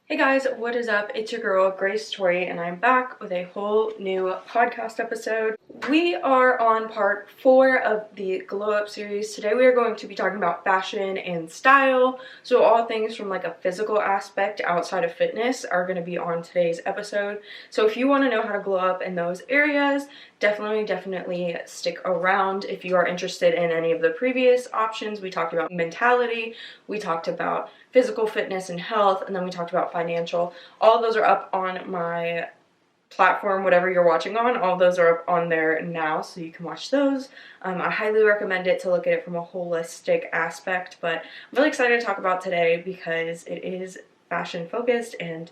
Hey guys, what is up? It's your girl, Grace Tori, and I'm back with a whole new podcast episode. We are on part 4 of the Glow Up series. Today we are going to be talking about fashion and style. So all things from like a physical aspect outside of fitness are going to be on today's episode. So if you want to know how to glow up in those areas, definitely stick around. If you are interested in any of the previous options, we talked about mentality, we talked about physical fitness and health, and then we talked about financial. All of those are up on my platform, whatever you're watching on. All of those are up on there now, so you can watch those. I highly recommend it to look at it from a holistic aspect, but I'm really excited to talk about today because it is fashion focused and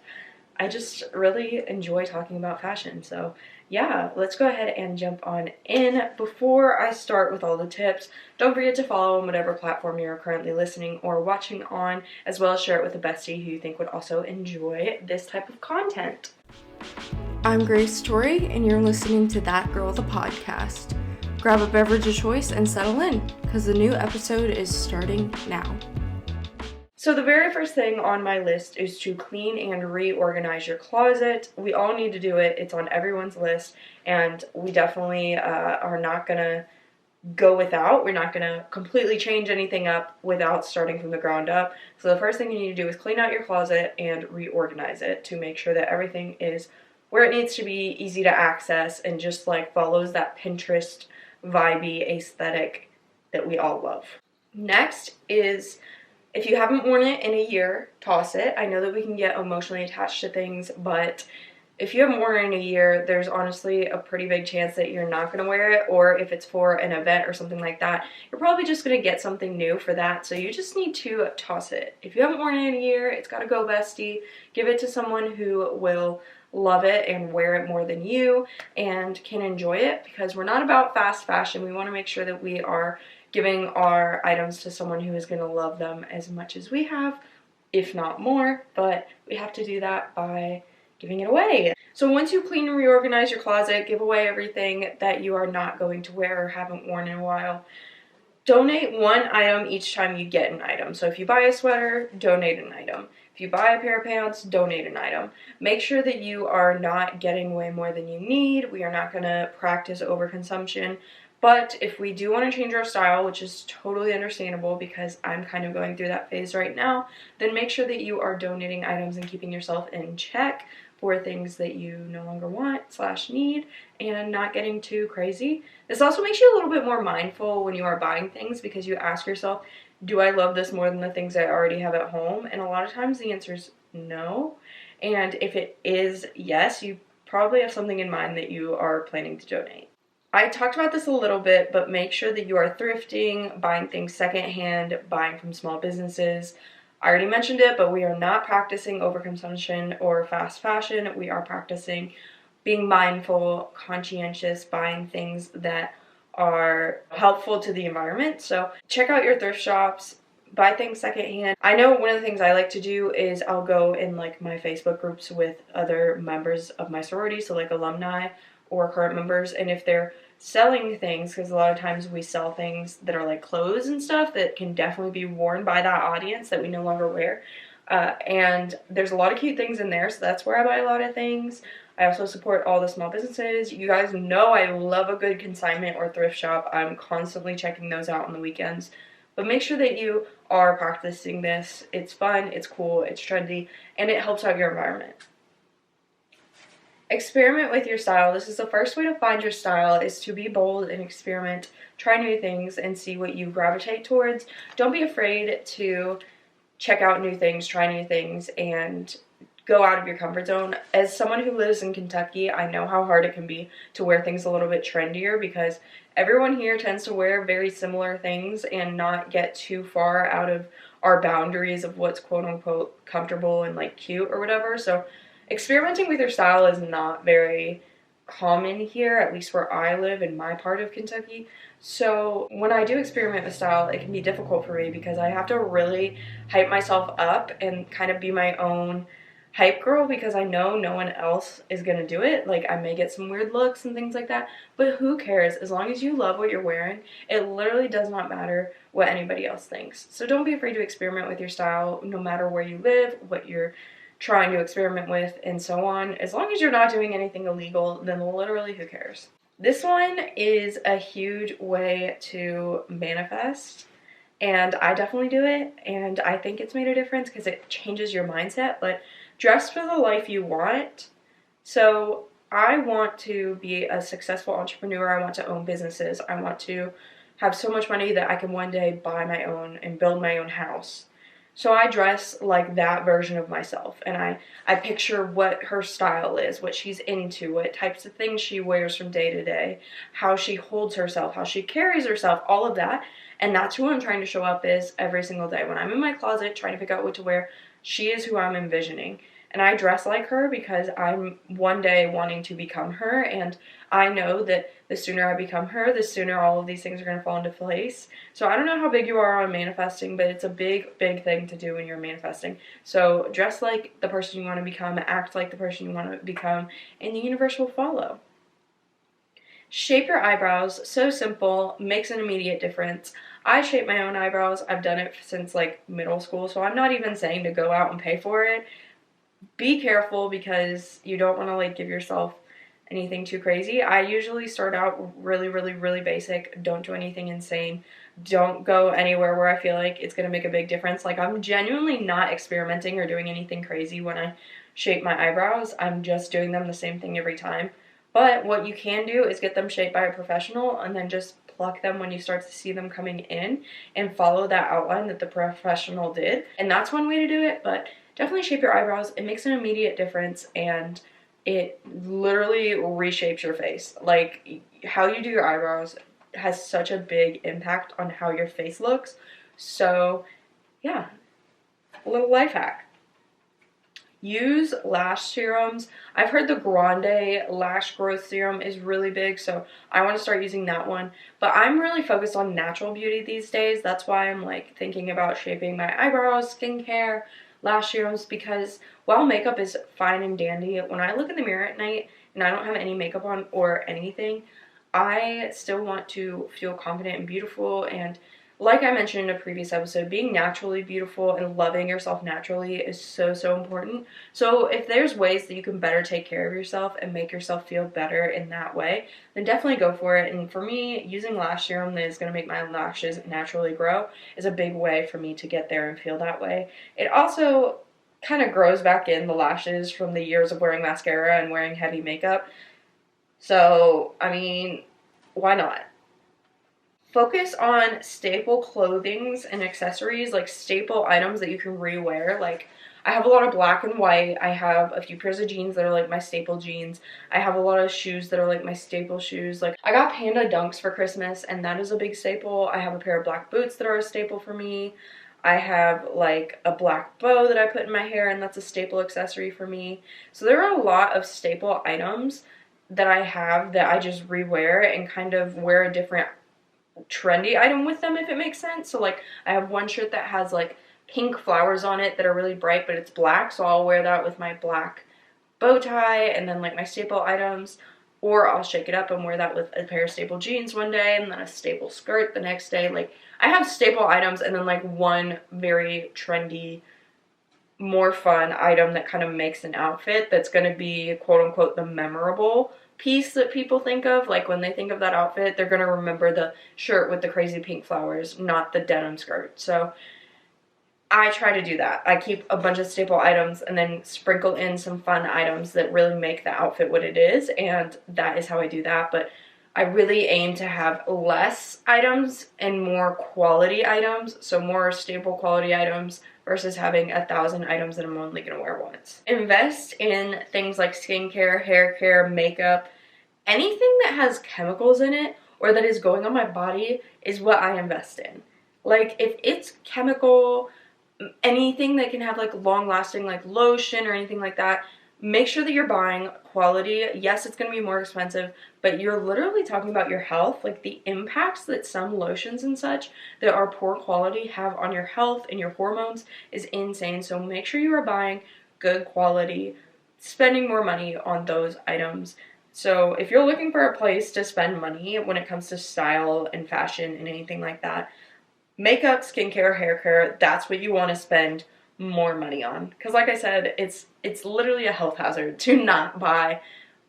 I just really enjoy talking about fashion. So yeah, let's go ahead and jump on in. Before I start with all the tips, don't forget to follow on whatever platform you're currently listening or watching on, as well as share it with a bestie who you think would also enjoy this type of content. I'm Grace Tori, and you're listening to That Girl the Podcast. Grab a beverage of choice and settle in, because the new episode is starting now. So the very first thing on my list is to clean and reorganize your closet. We all need to do it. It's on everyone's list, and we definitely are not going to go without. We're not going to completely change anything up without starting from the ground up. So the first thing you need to do is clean out your closet and reorganize it to make sure that everything is where it needs to be, easy to access, and just like follows that Pinterest vibey aesthetic that we all love. Next is, if you haven't worn it in a year, toss it. I know that we can get emotionally attached to things, but if you haven't worn it in a year, there's honestly a pretty big chance that you're not going to wear it, or if it's for an event or something like that, you're probably just going to get something new for that, so you just need to toss it. If you haven't worn it in a year, it's got to go, bestie. Give it to someone who will love it and wear it more than you and can enjoy it, because we're not about fast fashion. We want to make sure that we are giving our items to someone who is going to love them as much as we have, if not more, but we have to do that by giving it away. So once you clean and reorganize your closet, give away everything that you are not going to wear or haven't worn in a while. Donate one item each time you get an item. So if you buy a sweater, donate an item. If you buy a pair of pants, donate an item. Make sure that you are not getting way more than you need. We are not going to practice overconsumption. But if we do want to change our style, which is totally understandable because I'm kind of going through that phase right now, then make sure that you are donating items and keeping yourself in check for things that you no longer want/need and not getting too crazy. This also makes you a little bit more mindful when you are buying things, because you ask yourself, do I love this more than the things I already have at home? And a lot of times the answer is no. And if it is yes, you probably have something in mind that you are planning to donate. I talked about this a little bit, but make sure that you are thrifting, buying things secondhand, buying from small businesses. I already mentioned it, but we are not practicing overconsumption or fast fashion. We are practicing being mindful, conscientious, buying things that are helpful to the environment. So check out your thrift shops, buy things secondhand. I know one of the things I like to do is I'll go in like my Facebook groups with other members of my sorority, so like alumni or current members, and if they're selling things, because a lot of times we sell things that are like clothes and stuff that can definitely be worn by that audience that we no longer wear, and there's a lot of cute things in there, so that's where I buy a lot of things. I also support all the small businesses. You guys know I love a good consignment or thrift shop. I'm constantly checking those out on the weekends. But make sure that you are practicing this. It's fun, it's cool, it's trendy, and it helps out your environment. Experiment with your style. This is the first way to find your style, is to be bold and experiment, try new things, and see what you gravitate towards. Don't be afraid to check out new things, try new things, and go out of your comfort zone. As someone who lives in Kentucky, I know how hard it can be to wear things a little bit trendier, because everyone here tends to wear very similar things and not get too far out of our boundaries of what's quote-unquote comfortable and like cute or whatever. So experimenting with your style is not very common here, at least where I live in my part of Kentucky. So when I do experiment with style, it can be difficult for me because I have to really hype myself up and kind of be my own hype girl, because I know no one else is going to do it. Like, I may get some weird looks and things like that, but who cares? As long as you love what you're wearing, it literally does not matter what anybody else thinks. So don't be afraid to experiment with your style, no matter where you live, what your trying to experiment with, and so on. As long as you're not doing anything illegal, then literally who cares? This one is a huge way to manifest, and I definitely do it, and I think it's made a difference because it changes your mindset. But dress for the life you want. So I want to be a successful entrepreneur. I want to own businesses. I want to have so much money that I can one day buy my own and build my own house. So I dress like that version of myself, and I picture what her style is, what she's into, what types of things she wears from day to day, how she holds herself, how she carries herself, all of that. And that's who I'm trying to show up as every single day. When I'm in my closet trying to figure out what to wear, she is who I'm envisioning. And I dress like her because I'm one day wanting to become her, and I know that the sooner I become her, the sooner all of these things are going to fall into place. So I don't know how big you are on manifesting, but it's a big, big thing to do when you're manifesting. So dress like the person you want to become, act like the person you want to become, and the universe will follow. Shape your eyebrows. So simple, makes an immediate difference. I shape my own eyebrows. I've done it since like middle school, so I'm not even saying to go out and pay for it. Be careful because you don't want to like give yourself anything too crazy. I usually start out really, really, really basic. Don't do anything insane. Don't go anywhere where I feel like it's going to make a big difference. Like, I'm genuinely not experimenting or doing anything crazy when I shape my eyebrows. I'm just doing them the same thing every time. But what you can do is get them shaped by a professional and then just pluck them when you start to see them coming in and follow that outline that the professional did. And that's one way to do it, but definitely shape your eyebrows. It makes an immediate difference, and it literally reshapes your face. Like, how you do your eyebrows has such a big impact on how your face looks. So yeah, a little life hack. Use lash serums. I've heard the Grande lash growth serum is really big, so I want to start using that one. But I'm really focused on natural beauty these days. That's why I'm like thinking about shaping my eyebrows, skincare, lash serums, because while makeup is fine and dandy, when I look in the mirror at night and I don't have any makeup on or anything, I still want to feel confident and beautiful. And like I mentioned in a previous episode, being naturally beautiful and loving yourself naturally is so, so important. So if there's ways that you can better take care of yourself and make yourself feel better in that way, then definitely go for it. And for me, using lash serum that is going to make my lashes naturally grow is a big way for me to get there and feel that way. It also kind of grows back in the lashes from the years of wearing mascara and wearing heavy makeup. So, I mean, why not? Focus on staple clothings and accessories, like staple items that you can rewear. Like, I have a lot of black and white. I have a few pairs of jeans that are like my staple jeans. I have a lot of shoes that are like my staple shoes. Like, I got Panda Dunks for Christmas, and that is a big staple. I have a pair of black boots that are a staple for me. I have like a black bow that I put in my hair, and that's a staple accessory for me. So there are a lot of staple items that I have that I just rewear and kind of wear a different trendy item with them, if it makes sense. So like, I have one shirt that has like pink flowers on it that are really bright, but it's black, so I'll wear that with my black bow tie and then like my staple items. Or I'll shake it up and wear that with a pair of staple jeans one day and then a staple skirt the next day. Like, I have staple items and then like one very trendy, more fun item that kind of makes an outfit that's going to be quote unquote the memorable piece that people think of. Like, when they think of that outfit, they're going to remember the shirt with the crazy pink flowers, not the denim skirt. So I try to do that. I keep a bunch of staple items and then sprinkle in some fun items that really make the outfit what it is, and that is how I do that. But I really aim to have less items and more quality items, so more staple quality items versus having 1,000 items that I'm only going to wear once. Invest in things like skincare, hair care, makeup. Anything that has chemicals in it or that is going on my body is what I invest in. Like, if it's chemical, anything that can have like long lasting like lotion or anything like that, make sure that you're buying quality. Yes, it's going to be more expensive, but you're literally talking about your health. Like, the impacts that some lotions and such that are poor quality have on your health and your hormones is insane. So make sure you are buying good quality, spending more money on those items. So if you're looking for a place to spend money when it comes to style and fashion and anything like that, makeup, skincare, hair care, that's what you want to spend more money on. Because like I said, it's literally a health hazard to not buy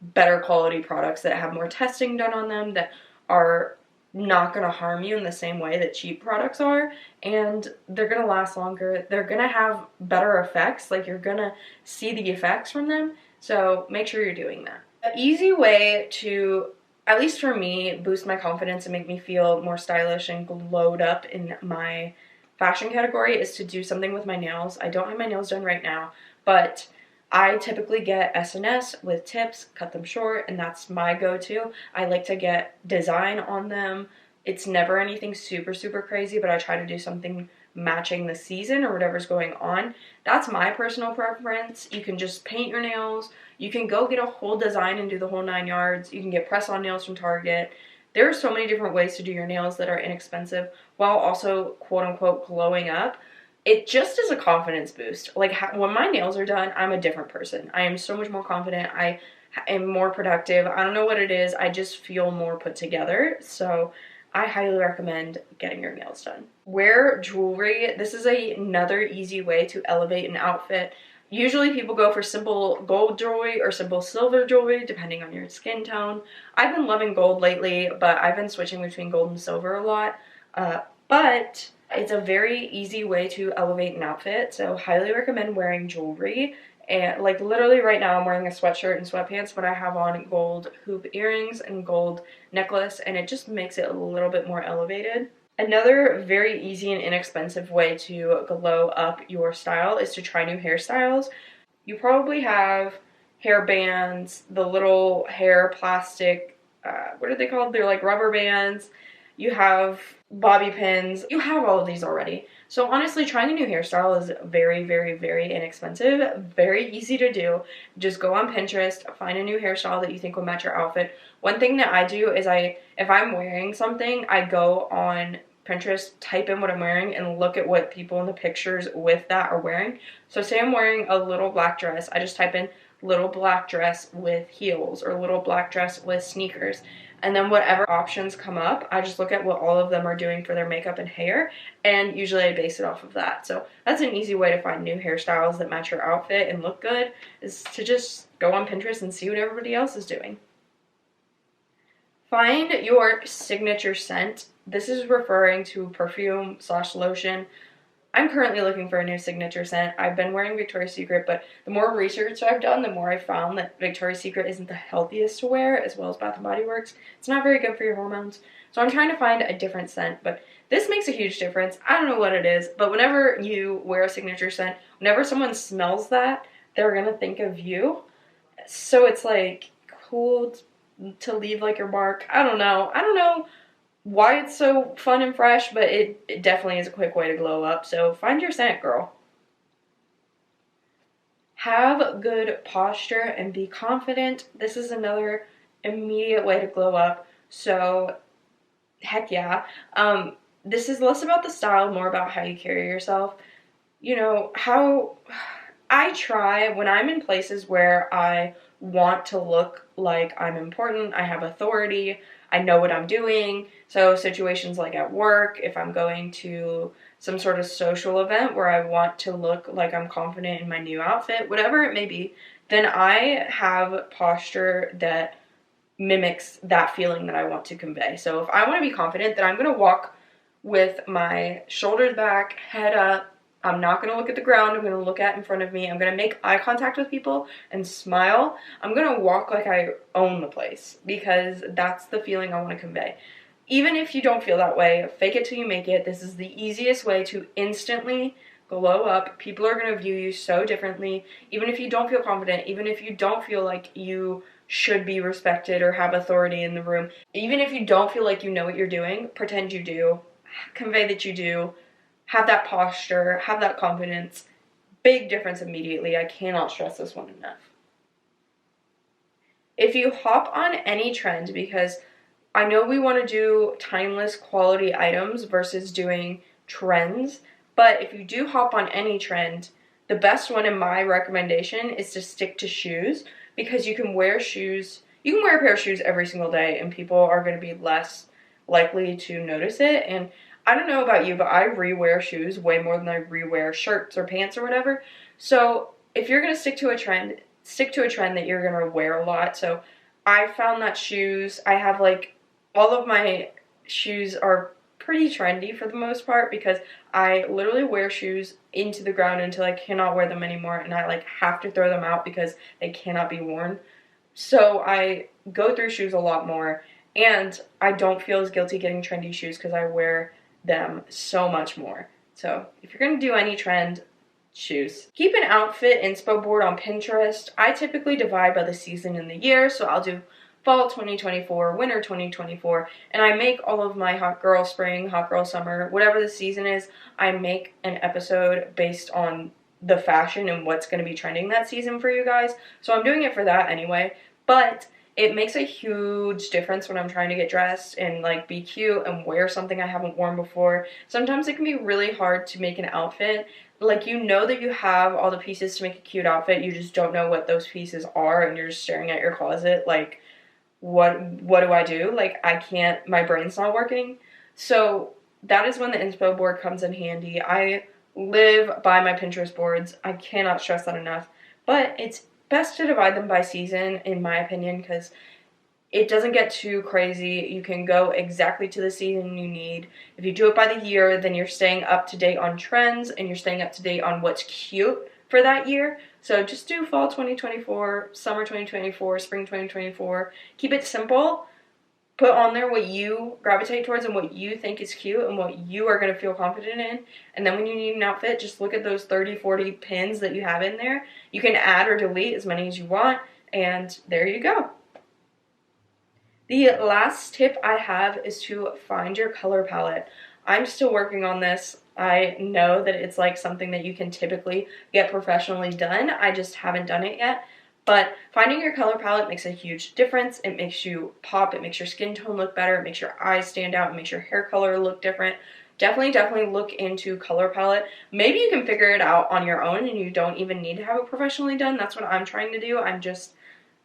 better quality products that have more testing done on them, that are not going to harm you in the same way that cheap products are, and they're going to last longer. They're going to have better effects, like you're going to see the effects from them, so make sure you're doing that. An easy way to, at least for me, boost my confidence and make me feel more stylish and glowed up in my fashion category is to do something with my nails. I don't have my nails done right now, but I typically get SNS with tips, cut them short, and that's my go-to. I like to get design on them. It's never anything super, super crazy, but I try to do something matching the season or whatever's going on. That's my personal preference. You can just paint your nails. You can go get a whole design and do the whole 9 yards. You can get press-on nails from Target. There are so many different ways to do your nails that are inexpensive while also quote-unquote glowing up. It just is a confidence boost. Like, when my nails are done, I'm a different person. I am so much more confident. I am more productive. I don't know what it is. I just feel more put together. So I highly recommend getting your nails done. Wear jewelry. This is another easy way to elevate an outfit. Usually people go for simple gold jewelry or simple silver jewelry, depending on your skin tone. I've been loving gold lately, but I've been switching between gold and silver a lot. But it's a very easy way to elevate an outfit, so highly recommend wearing jewelry. And like literally right now I'm wearing a sweatshirt and sweatpants, but I have on gold hoop earrings and gold necklace, and it just makes it a little bit more elevated. Another very easy and inexpensive way to glow up your style is to try new hairstyles. You probably have hair bands, the little hair plastic, what are they called? They're like rubber bands. You have bobby pins. You have all of these already. So honestly, trying a new hairstyle is very, very, very inexpensive, very easy to do. Just go on Pinterest, find a new hairstyle that you think will match your outfit. One thing that I do is if I'm wearing something, I go on Pinterest, type in what I'm wearing, and look at what people in the pictures with that are wearing. So say I'm wearing a little black dress, I just type in little black dress with heels or little black dress with sneakers. And then whatever options come up, I just look at what all of them are doing for their makeup and hair, and usually I base it off of that. So that's an easy way to find new hairstyles that match your outfit and look good, is to just go on Pinterest and see what everybody else is doing. Find your signature scent. This is referring to perfume / lotion. I'm currently looking for a new signature scent. I've been wearing Victoria's Secret, but the more research I've done, the more I found that Victoria's Secret isn't the healthiest to wear, as well as Bath & Body Works. It's not very good for your hormones. So I'm trying to find a different scent, but this makes a huge difference. I don't know what it is, but whenever you wear a signature scent, whenever someone smells that, they're going to think of you. So it's like cool to leave like your mark. I don't know why it's so fun and fresh, but it definitely is a quick way to glow up. So find your scent, girl. Have good posture and be confident. This is another immediate way to glow up. So heck yeah. This is less about the style, more about how you carry yourself. You know, how I try when I'm in places where I want to look like I'm important, I have authority, I know what I'm doing. So situations like at work, if I'm going to some sort of social event where I want to look like I'm confident in my new outfit, whatever it may be, then I have posture that mimics that feeling that I want to convey. So if I want to be confident, then I'm going to walk with my shoulders back, head up. I'm not going to look at the ground. I'm going to look at in front of me. I'm going to make eye contact with people and smile. I'm going to walk like I own the place, because that's the feeling I want to convey. Even if you don't feel that way, fake it till you make it. This is the easiest way to instantly glow up. People are going to view you so differently. Even if you don't feel confident, even if you don't feel like you should be respected or have authority in the room, even if you don't feel like you know what you're doing, pretend you do. Convey that you do. Have that posture, have that confidence. Big difference immediately. I cannot stress this one enough. If you hop on any trend, because I know we want to do timeless quality items versus doing trends, but if you do hop on any trend, the best one in my recommendation is to stick to shoes, because you can wear shoes, you can wear a pair of shoes every single day and people are going to be less likely to notice it. And I don't know about you, but I rewear shoes way more than I rewear shirts or pants or whatever. So if you're gonna stick to a trend that you're gonna wear a lot. So I found that shoes, I have like, all of my shoes are pretty trendy for the most part because I literally wear shoes into the ground until I cannot wear them anymore, and I like have to throw them out because they cannot be worn. So I go through shoes a lot more, and I don't feel as guilty getting trendy shoes because I wear them so much more. So if you're going to do any trend, shoes. Keep an outfit inspo board on Pinterest. I typically divide by the season in the year, so I'll do fall 2024, winter 2024, and I make all of my hot girl spring, hot girl summer, whatever the season is, I make an episode based on the fashion and what's going to be trending that season for you guys. So I'm doing it for that anyway, but it makes a huge difference when I'm trying to get dressed and like be cute and wear something I haven't worn before. Sometimes it can be really hard to make an outfit. Like, you know that you have all the pieces to make a cute outfit, you just don't know what those pieces are, and you're just staring at your closet like, what do I do? Like, I can't, my brain's not working. So that is when the inspo board comes in handy. I live by my Pinterest boards. I cannot stress that enough. But it's best to divide them by season, in my opinion, because it doesn't get too crazy. You can go exactly to the season you need. If you do it by the year, then you're staying up to date on trends and you're staying up to date on what's cute for that year. So just do fall 2024, summer 2024, spring 2024. Keep it simple. Put on there what you gravitate towards and what you think is cute and what you are going to feel confident in. And then when you need an outfit, just look at those 30, 40 pins that you have in there. You can add or delete as many as you want, and there you go. The last tip I have is to find your color palette. I'm still working on this. I know that it's like something that you can typically get professionally done. I just haven't done it yet. But finding your color palette makes a huge difference. It makes you pop. It makes your skin tone look better. It makes your eyes stand out. It makes your hair color look different. Definitely look into color palette. Maybe you can figure it out on your own and you don't even need to have it professionally done. That's what I'm trying to do. I'm just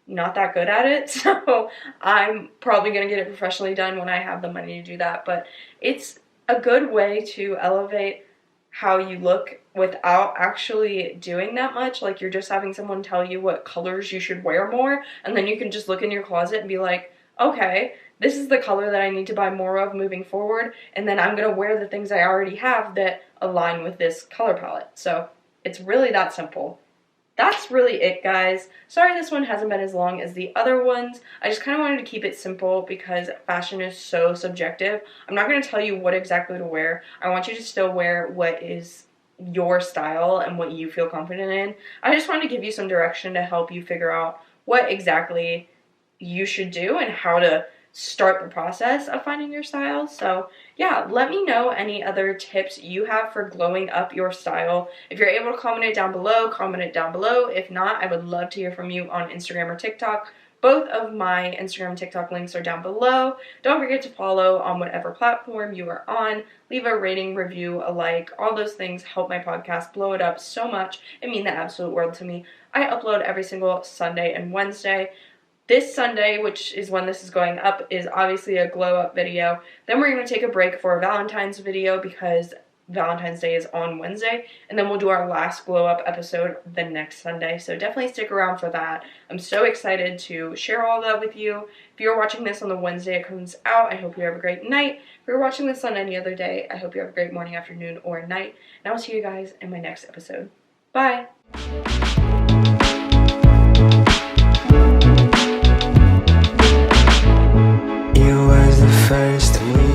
not that good at it, so I'm probably going to get it professionally done when I have the money to do that. But it's a good way to elevate how you look without actually doing that much. Like, you're just having someone tell you what colors you should wear more, and then you can just look in your closet and be like, okay, this is the color that I need to buy more of moving forward, and then I'm going to wear the things I already have that align with this color palette. So it's really that simple. That's really it, guys. Sorry this one hasn't been as long as the other ones. I just kind of wanted to keep it simple because fashion is so subjective. I'm not going to tell you what exactly to wear. I want you to still wear what is your style and what you feel confident in. I just wanted to give you some direction to help you figure out what exactly you should do and how to start the process of finding your style. So yeah, let me know any other tips you have for glowing up your style. If you're able to comment it down below, comment it down below. If not, I would love to hear from you on Instagram or TikTok. Both of my Instagram and TikTok links are down below. Don't forget to follow on whatever platform you are on. Leave a rating, review, a like. All those things help my podcast blow it up so much. It means the absolute world to me. I upload every single Sunday and Wednesday. This Sunday, which is when this is going up, is obviously a glow up video. Then we're going to take a break for a Valentine's video because Valentine's Day is on Wednesday. And then we'll do our last glow up episode the next Sunday. So definitely stick around for that. I'm so excited to share all that with you. If you're watching this on the Wednesday it comes out, I hope you have a great night. If you're watching this on any other day, I hope you have a great morning, afternoon, or night. And I will see you guys in my next episode. Bye! First we